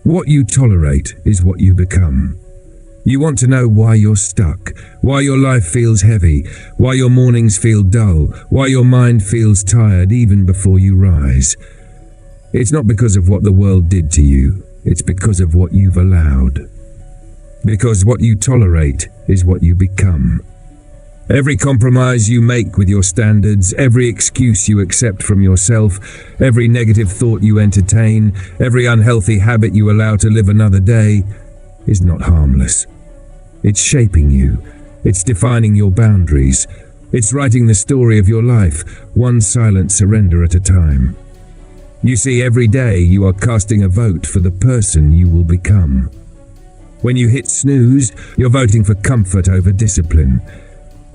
What you tolerate is what you become. You want to know why you're stuck, why your life feels heavy, why your mornings feel dull, why your mind feels tired even before you rise. It's not because of what the world did to you, it's because of what you've allowed. Because what you tolerate is what you become. Every compromise you make with your standards, every excuse you accept from yourself, every negative thought you entertain, every unhealthy habit you allow to live another day, is not harmless. It's shaping you. It's defining your boundaries. It's writing the story of your life, one silent surrender at a time. You see, every day you are casting a vote for the person you will become. When you hit snooze, you're voting for comfort over discipline.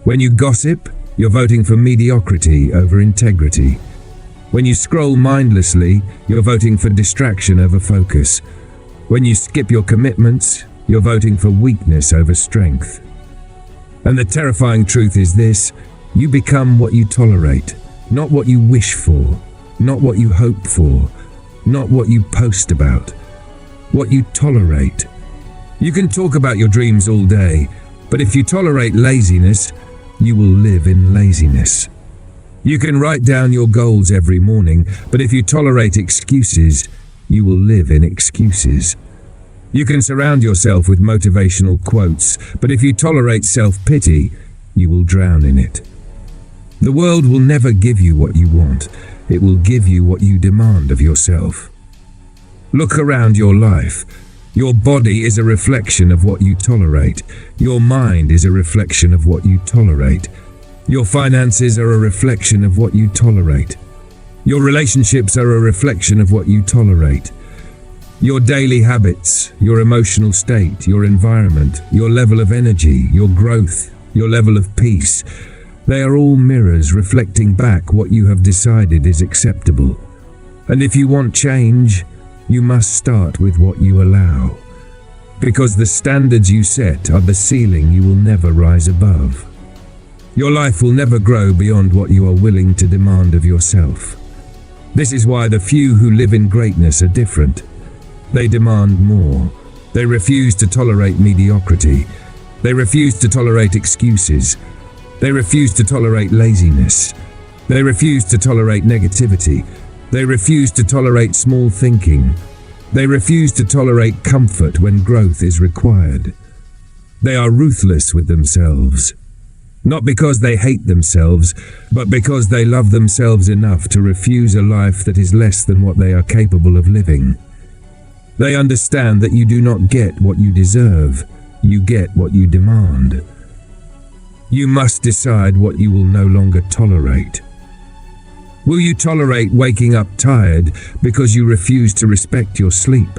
When you gossip, you're voting for mediocrity over integrity. When you scroll mindlessly, you're voting for distraction over focus. When you skip your commitments, you're voting for weakness over strength. And the terrifying truth is this: you become what you tolerate, not what you wish for, not what you hope for, not what you post about. What you tolerate. You can talk about your dreams all day, but if you tolerate laziness, you will live in laziness. You can write down your goals every morning, but if you tolerate excuses, you will live in excuses. You can surround yourself with motivational quotes, but if you tolerate self-pity, you will drown in it. The world will never give you what you want. It will give you what you demand of yourself. Look around your life. Your body is a reflection of what you tolerate. Your mind is a reflection of what you tolerate. Your finances are a reflection of what you tolerate. Your relationships are a reflection of what you tolerate. Your daily habits, your emotional state, your environment, your level of energy, your growth, your level of peace, they are all mirrors reflecting back what you have decided is acceptable. And if you want change, you must start with what you allow. Because the standards you set are the ceiling you will never rise above. Your life will never grow beyond what you are willing to demand of yourself. This is why the few who live in greatness are different. They demand more. They refuse to tolerate mediocrity. They refuse to tolerate excuses. They refuse to tolerate laziness. They refuse to tolerate negativity. They refuse to tolerate small thinking. They refuse to tolerate comfort when growth is required. They are ruthless with themselves. Not because they hate themselves, but because they love themselves enough to refuse a life that is less than what they are capable of living. They understand that you do not get what you deserve, you get what you demand. You must decide what you will no longer tolerate. Will you tolerate waking up tired because you refuse to respect your sleep?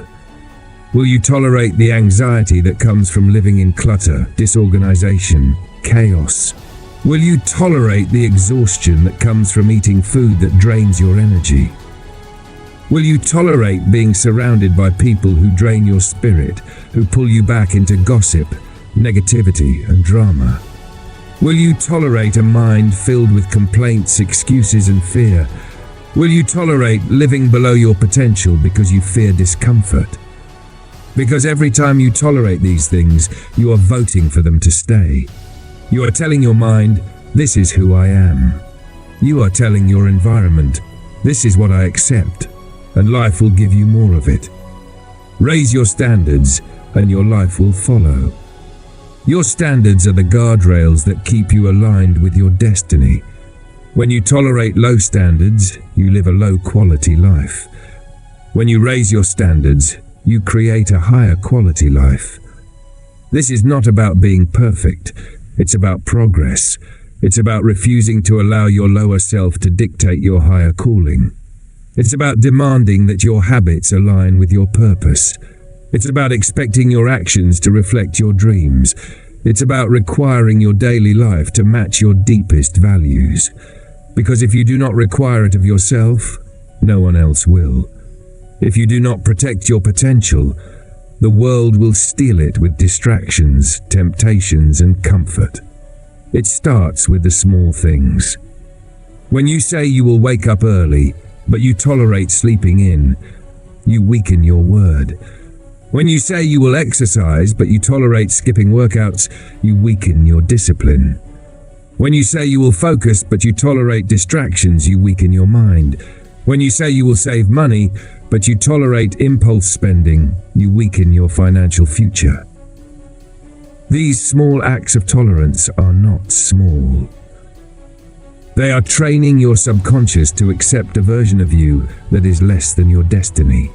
Will you tolerate the anxiety that comes from living in clutter, disorganization, chaos? Will you tolerate the exhaustion that comes from eating food that drains your energy? Will you tolerate being surrounded by people who drain your spirit, who pull you back into gossip, negativity, and drama? Will you tolerate a mind filled with complaints, excuses, and fear? Will you tolerate living below your potential because you fear discomfort? Because every time you tolerate these things, you are voting for them to stay. You are telling your mind, this is who I am. You are telling your environment, this is what I accept, and life will give you more of it. Raise your standards, and your life will follow. Your standards are the guardrails that keep you aligned with your destiny. When you tolerate low standards, you live a low-quality life. When you raise your standards, you create a higher quality life. This is not about being perfect. It's about progress. It's about refusing to allow your lower self to dictate your higher calling. It's about demanding that your habits align with your purpose. It's about expecting your actions to reflect your dreams. It's about requiring your daily life to match your deepest values. Because if you do not require it of yourself, no one else will. If you do not protect your potential, the world will steal it with distractions, temptations, and comfort. It starts with the small things. When you say you will wake up early, but you tolerate sleeping in, you weaken your word. When you say you will exercise but you tolerate skipping workouts, you weaken your discipline. When you say you will focus but you tolerate distractions, you weaken your mind. When you say you will save money but you tolerate impulse spending, you weaken your financial future. These small acts of tolerance are not small. They are training your subconscious to accept a version of you that is less than your destiny.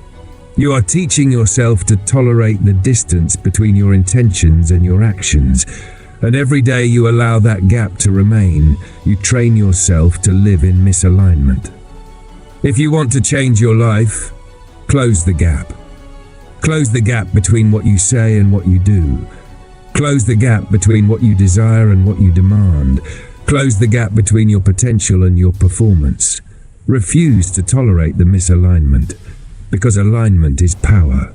You are teaching yourself to tolerate the distance between your intentions and your actions, and every day you allow that gap to remain, you train yourself to live in misalignment. If you want to change your life, close the gap. Close the gap between what you say and what you do. Close the gap between what you desire and what you demand. Close the gap between your potential and your performance. Refuse to tolerate the misalignment, because alignment is power.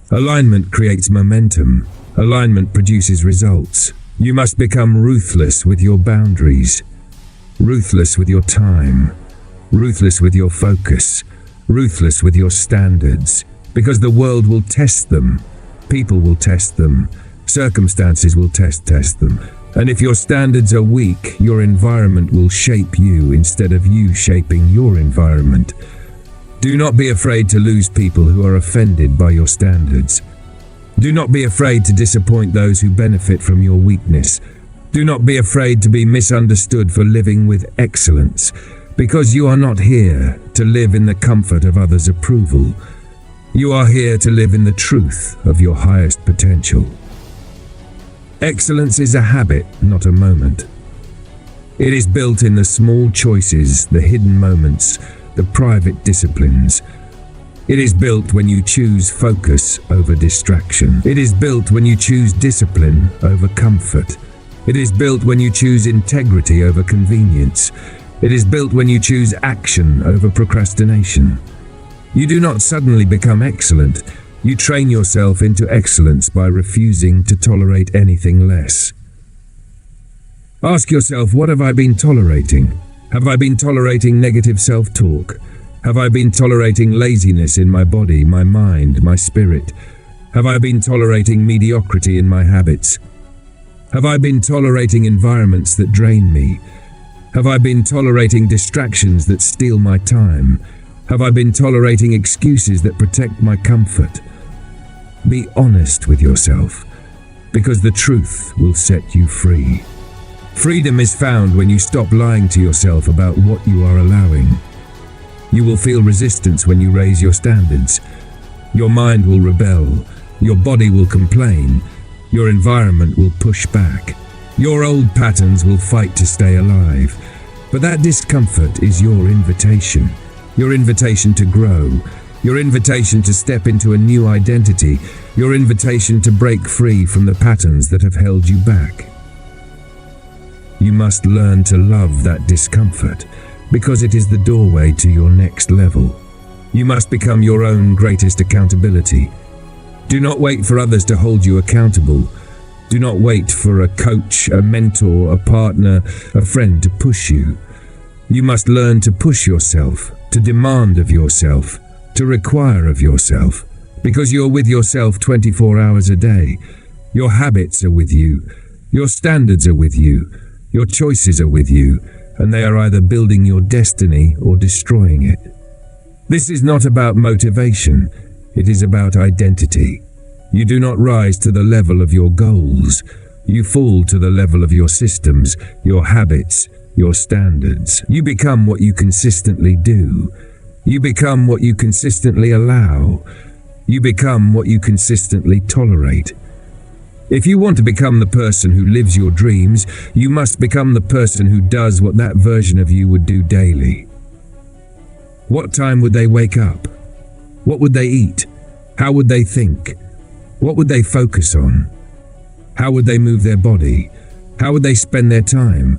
Alignment creates momentum. Alignment produces results. You must become ruthless with your boundaries, ruthless with your time, ruthless with your focus, ruthless with your standards, because the world will test them, people will test them, circumstances will test them. And if your standards are weak, your environment will shape you instead of you shaping your environment. Do not be afraid to lose people who are offended by your standards. Do not be afraid to disappoint those who benefit from your weakness. Do not be afraid to be misunderstood for living with excellence, because you are not here to live in the comfort of others' approval. You are here to live in the truth of your highest potential. Excellence is a habit, not a moment. It is built in the small choices, the hidden moments, the private disciplines. It is built when you choose focus over distraction. It is built when you choose discipline over comfort. It is built when you choose integrity over convenience. It is built when you choose action over procrastination. You do not suddenly become excellent. You train yourself into excellence by refusing to tolerate anything less. Ask yourself, what have I been tolerating? Have I been tolerating negative self-talk? Have I been tolerating laziness in my body, my mind, my spirit? Have I been tolerating mediocrity in my habits? Have I been tolerating environments that drain me? Have I been tolerating distractions that steal my time? Have I been tolerating excuses that protect my comfort? Be honest with yourself, because the truth will set you free. Freedom is found when you stop lying to yourself about what you are allowing. You will feel resistance when you raise your standards. Your mind will rebel. Your body will complain. Your environment will push back. Your old patterns will fight to stay alive. But that discomfort is your invitation to grow, your invitation to step into a new identity, your invitation to break free from the patterns that have held you back. You must learn to love that discomfort, because it is the doorway to your next level. You must become your own greatest accountability. Do not wait for others to hold you accountable. Do not wait for a coach, a mentor, a partner, a friend to push you. You must learn to push yourself, to demand of yourself, to require of yourself, because you're with yourself 24 hours a day. Your habits are with you. Your standards are with you. Your choices are with you, and they are either building your destiny or destroying it. This is not about motivation. It is about identity. You do not rise to the level of your goals. You fall to the level of your systems, your habits, your standards. You become what you consistently do. You become what you consistently allow. You become what you consistently tolerate. If you want to become the person who lives your dreams, you must become the person who does what that version of you would do daily. What time would they wake up? What would they eat? How would they think? What would they focus on? How would they move their body? How would they spend their time?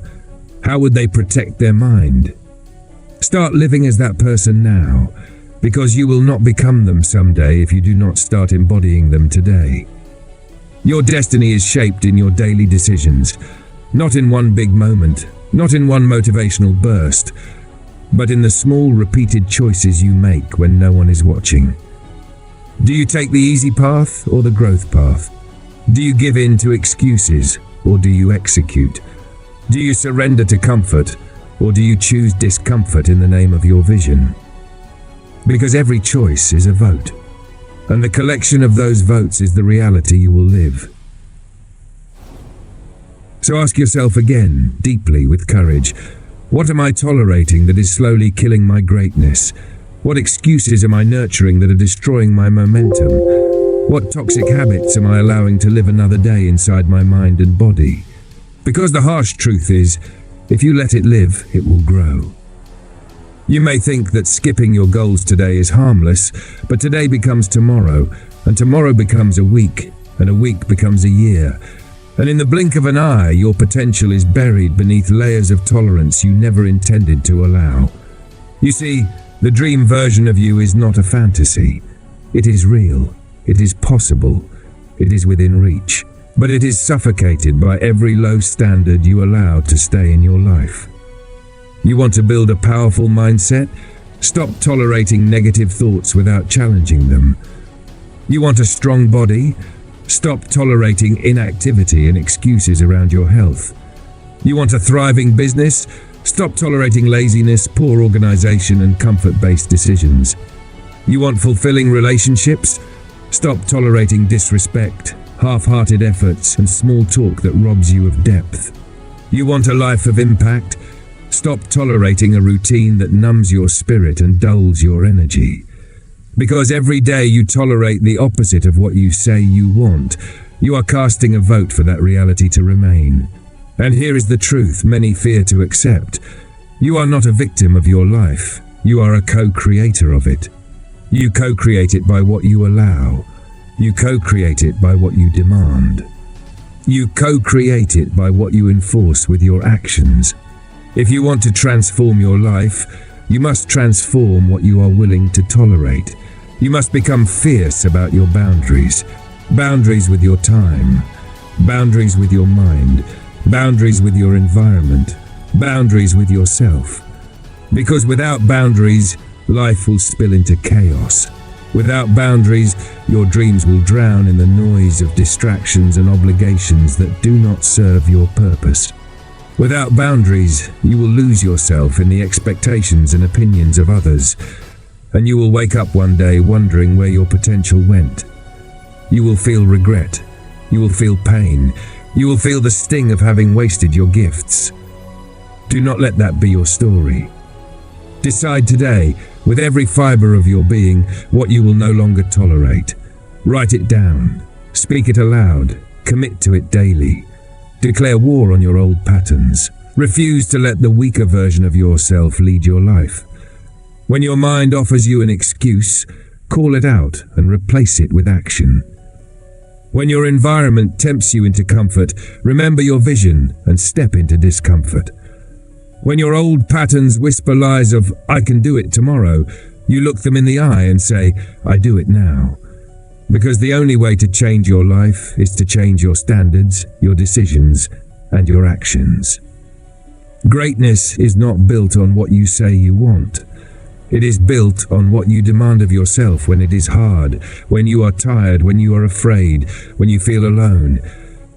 How would they protect their mind? Start living as that person now, because you will not become them someday if you do not start embodying them today. Your destiny is shaped in your daily decisions, not in one big moment, not in one motivational burst, but in the small repeated choices you make when no one is watching. Do you take the easy path or the growth path? Do you give in to excuses or do you execute? Do you surrender to comfort or do you choose discomfort in the name of your vision? Because every choice is a vote, and the collection of those votes is the reality you will live. So ask yourself again, deeply with courage, what am I tolerating that is slowly killing my greatness? What excuses am I nurturing that are destroying my momentum? What toxic habits am I allowing to live another day inside my mind and body? Because the harsh truth is, if you let it live, it will grow. You may think that skipping your goals today is harmless, but today becomes tomorrow, and tomorrow becomes a week, and a week becomes a year. And in the blink of an eye, your potential is buried beneath layers of tolerance you never intended to allow. You see, the dream version of you is not a fantasy. It is real. It is possible. It is within reach. But it is suffocated by every low standard you allow to stay in your life. You want to build a powerful mindset? Stop tolerating negative thoughts without challenging them. You want a strong body? Stop tolerating inactivity and excuses around your health. You want a thriving business? Stop tolerating laziness, poor organization, and comfort-based decisions. You want fulfilling relationships? Stop tolerating disrespect, half-hearted efforts, and small talk that robs you of depth. You want a life of impact? Stop tolerating a routine that numbs your spirit and dulls your energy. Because every day you tolerate the opposite of what you say you want, you are casting a vote for that reality to remain. And here is the truth many fear to accept. You are not a victim of your life. You are a co-creator of it. You co-create it by what you allow. You co-create it by what you demand. You co-create it by what you enforce with your actions. If you want to transform your life, you must transform what you are willing to tolerate. You must become fierce about your boundaries. Boundaries with your time. Boundaries with your mind. Boundaries with your environment. Boundaries with yourself. Because without boundaries, life will spill into chaos. Without boundaries, your dreams will drown in the noise of distractions and obligations that do not serve your purpose. Without boundaries, you will lose yourself in the expectations and opinions of others, and you will wake up one day wondering where your potential went. You will feel regret. You will feel pain. You will feel the sting of having wasted your gifts. Do not let that be your story. Decide today, with every fiber of your being, what you will no longer tolerate. Write it down. Speak it aloud. Commit to it daily. Declare war on your old patterns. Refuse to let the weaker version of yourself lead your life. When your mind offers you an excuse, call it out and replace it with action. When your environment tempts you into comfort, remember your vision and step into discomfort. When your old patterns whisper lies of, "I can do it tomorrow," you look them in the eye and say, "I do it now." Because the only way to change your life is to change your standards, your decisions, and your actions. Greatness is not built on what you say you want. It is built on what you demand of yourself when it is hard, when you are tired, when you are afraid, when you feel alone.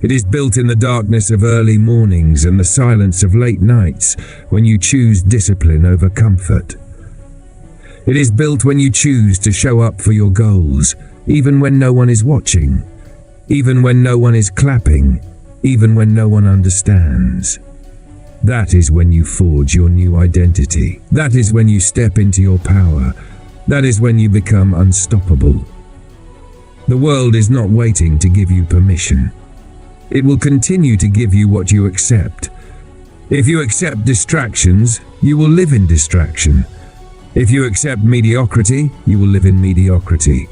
It is built in the darkness of early mornings and the silence of late nights, when you choose discipline over comfort. It is built when you choose to show up for your goals, even when no one is watching, even when no one is clapping, even when no one understands. That is when you forge your new identity. That is when you step into your power. That is when you become unstoppable. The world is not waiting to give you permission. It will continue to give you what you accept. If you accept distractions, you will live in distraction. If you accept mediocrity, you will live in mediocrity.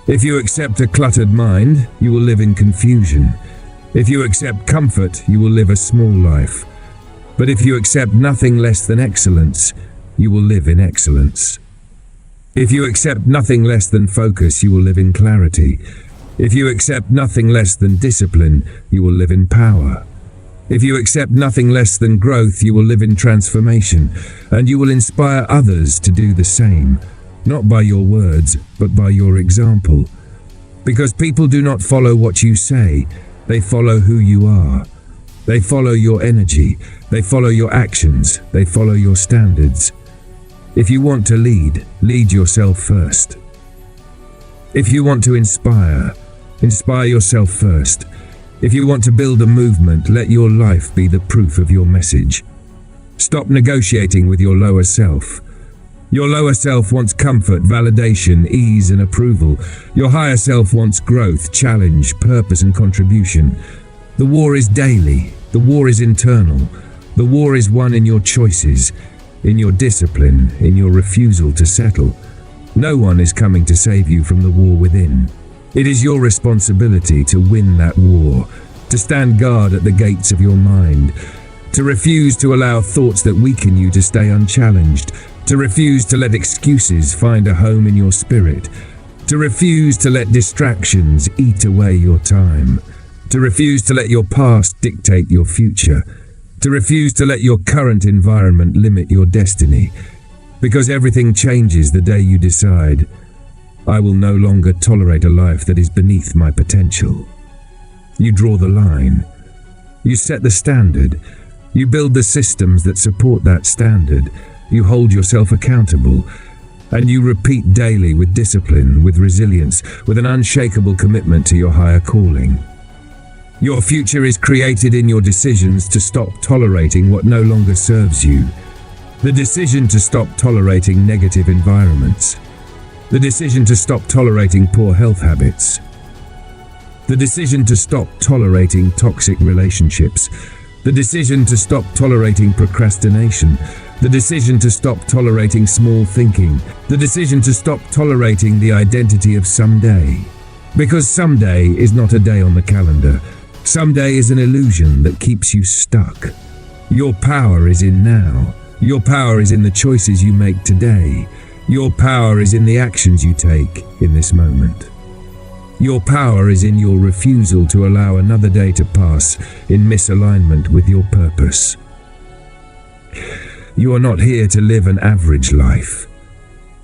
If you accept a cluttered mind, you will live in confusion. If you accept comfort, you will live a small life. But if you accept nothing less than excellence, you will live in excellence. If you accept nothing less than focus, you will live in clarity. If you accept nothing less than discipline, you will live in power. If you accept nothing less than growth, you will live in transformation, and you will inspire others to do the same. not by your words, but by your example. Because people do not follow what you say, they follow who you are. They follow your energy, they follow your actions, they follow your standards. If you want to lead, lead yourself first. If you want to inspire, inspire yourself first. If you want to build a movement, let your life be the proof of your message. Stop negotiating with your lower self. Your lower self wants comfort, validation, ease, and approval. Your higher self wants growth, challenge, purpose, and contribution. The war is daily. The war is internal. The war is won in your choices, in your discipline, in your refusal to settle. No one is coming to save you from the war within. It is your responsibility to win that war, to stand guard at the gates of your mind, to refuse to allow thoughts that weaken you to stay unchallenged, to refuse to let excuses find a home in your spirit, to refuse to let distractions eat away your time, to refuse to let your past dictate your future, to refuse to let your current environment limit your destiny, because everything changes the day you decide, I will no longer tolerate a life that is beneath my potential. You draw the line. You set the standard. You build the systems that support that standard. You hold yourself accountable. And you repeat daily with discipline, with resilience, with an unshakable commitment to your higher calling. Your future is created in your decisions to stop tolerating what no longer serves you. The decision to stop tolerating negative environments. The decision to stop tolerating poor health habits. The decision to stop tolerating toxic relationships. The decision to stop tolerating procrastination. The decision to stop tolerating small thinking. The decision to stop tolerating the identity of someday. Because someday is not a day on the calendar. Someday is an illusion that keeps you stuck. Your power is in now. Your power is in the choices you make today. Your power is in the actions you take in this moment. Your power is in your refusal to allow another day to pass in misalignment with your purpose. You are not here to live an average life.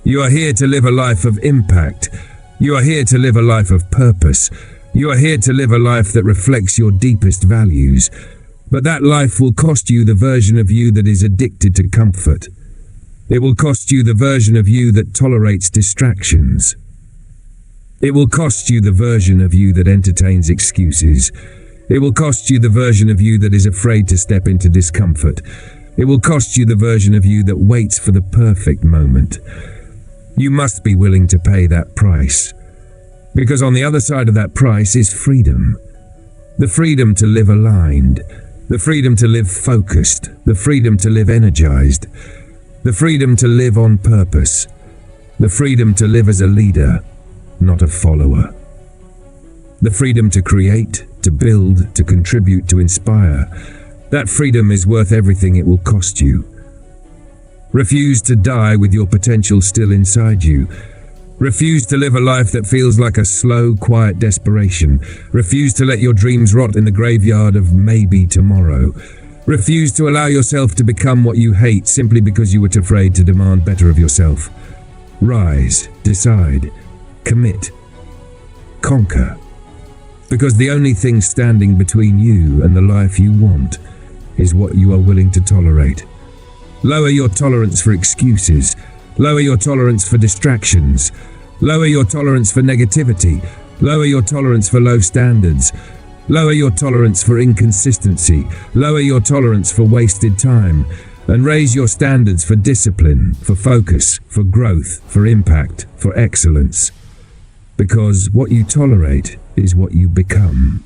You are here to live a life of impact. You are here to live a life of purpose. You are here to live a life that reflects your deepest values. But that life will cost you the version of you that is addicted to comfort. It will cost you the version of you that tolerates distractions. It will cost you the version of you that entertains excuses. It will cost you the version of you that is afraid to step into discomfort. It will cost you the version of you that waits for the perfect moment. You must be willing to pay that price. Because on the other side of that price is freedom. The freedom to live aligned. The freedom to live focused. The freedom to live energized. The freedom to live on purpose. The freedom to live as a leader, not a follower. The freedom to create, to build, to contribute, to inspire. That freedom is worth everything it will cost you. Refuse to die with your potential still inside you. Refuse to live a life that feels like a slow, quiet desperation. Refuse to let your dreams rot in the graveyard of maybe tomorrow. Refuse to allow yourself to become what you hate simply because you were too afraid to demand better of yourself. Rise, decide, commit, conquer. Because the only thing standing between you and the life you want is what you are willing to tolerate. Lower your tolerance for excuses. Lower your tolerance for distractions. Lower your tolerance for negativity. Lower your tolerance for low standards. Lower your tolerance for inconsistency. Lower your tolerance for wasted time. And raise your standards for discipline, for focus, for growth, for impact, for excellence. Because what you tolerate is what you become.